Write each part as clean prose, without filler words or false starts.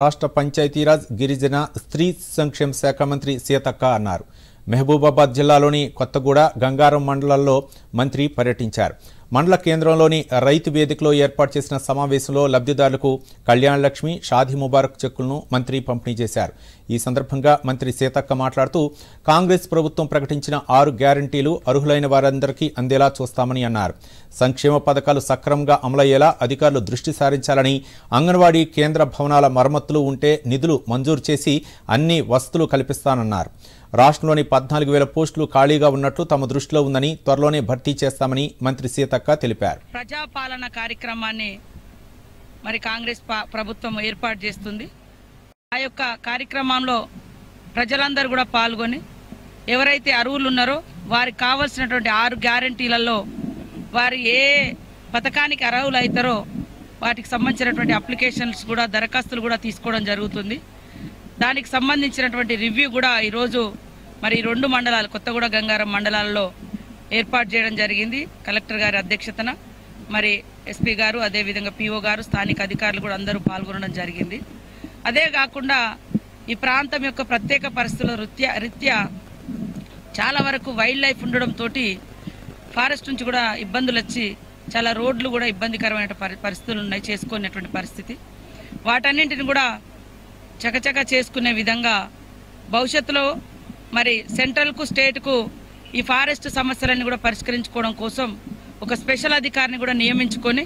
రాష్ట్ర పంచాయతీరాజ్ గిరిజన స్త్రీ సంక్షేమ శాఖ మంత్రి సీతక్క అన్నారు. మహబూబాబాద్ జిల్లాలోని కొత్తగూడ గంగారం మండలాల్లో మంత్రి పర్యటించారు. మండల కేంద్రంలోని రైతు వేదికలో ఏర్పాటు చేసిన సమావేశంలో లబ్ధిదారులకు కళ్యాణ లక్ష్మి, షాదీ ముబారక్ చెక్కులను మంత్రి పంపిణీ చేశారు. ఈ సందర్భంగా మంత్రి సీతక్క మాట్లాడుతూ కాంగ్రెస్ ప్రభుత్వం ప్రకటించిన 6 గ్యారంటీలు అర్హులైన వారందరికీ అందేలా చూస్తామని అన్నారు. సంక్షేమ పథకాలు సక్రమంగా అమలయ్యేలా అధికారులు దృష్టి సారించాలని, అంగన్వాడీ కేంద్ర భవనాల మరమ్మతులు ఉంటే నిధులు మంజూరు చేసి అన్ని వసతులు కల్పిస్తానన్నారు. రాష్ట్రంలోని 14,000 పోస్టులు ఖాళీగా ఉన్నట్లు తమ దృష్టిలో ఉందని, త్వరలోనే భర్తీ చేస్తామని మంత్రి సీతక్క తెలిపారు. ప్రజాపాలన కార్యక్రమాన్ని మరి కాంగ్రెస్ ప్రభుత్వం ఏర్పాటు చేస్తుంది. ఆ యొక్క కార్యక్రమంలో ప్రజలందరూ కూడా పాల్గొని ఎవరైతే అర్హులు ఉన్నారో వారికి కావాల్సినటువంటి 6 గ్యారంటీలలో వారు ఏ పథకానికి అర్హులు అవుతారో వాటికి సంబంధించినటువంటి అప్లికేషన్స్ కూడా, దరఖాస్తులు కూడా తీసుకోవడం జరుగుతుంది. దానికి సంబంధించినటువంటి రివ్యూ కూడా ఈరోజు మరి 2 మండలాలు, కొత్తగూడ గంగారం మండలాల్లో ఏర్పాటు చేయడం జరిగింది. కలెక్టర్ గారి అధ్యక్షతన మరి ఎస్పీ గారు, అదేవిధంగా పిఓ గారు, స్థానిక అధికారులు కూడా అందరూ పాల్గొనడం జరిగింది. అదే కాకుండా ఈ ప్రాంతం యొక్క ప్రత్యేక పరిస్థితుల రీత్యా చాలా వరకు వైల్డ్ లైఫ్ ఉండడంతో ఫారెస్ట్ నుంచి కూడా ఇబ్బందులు వచ్చి చాలా రోడ్లు కూడా ఇబ్బందికరమైన పరిస్థితులు ఉన్నాయి, చేసుకునేటువంటి పరిస్థితి. వాటన్నింటిని కూడా చకచక చేసుకునే విధంగా భవిష్యత్తులో మరి సెంట్రల్కు, స్టేట్కు ఈ ఫారెస్ట్ సమస్యలన్నీ కూడా పరిష్కరించుకోవడం కోసం ఒక స్పెషల్ అధికారిని కూడా నియమించుకొని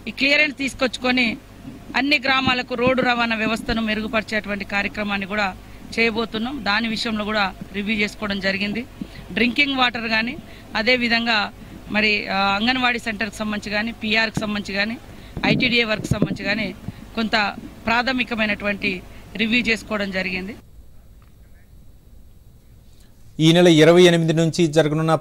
ఈ క్లియరెన్స్ తీసుకొచ్చుకొని అన్ని గ్రామాలకు రోడ్డు రవాణా వ్యవస్థను మెరుగుపరిచేటువంటి కార్యక్రమాన్ని కూడా చేయబోతున్నాం. దాని విషయంలో కూడా రివ్యూ చేసుకోవడం జరిగింది. డ్రింకింగ్ వాటర్ కానీ, అదేవిధంగా మరి అంగన్వాడీ సెంటర్కి సంబంధించి కానీ, పిఆర్కి సంబంధించి కానీ, ఐటీడీఏ వర్క్ సంబంధించి కానీ కొంత ప్రాథమికమైనటువంటి రివ్యూ చేసుకోవడం జరిగింది. ఈ నెల 28 నుంచి జరగనున్న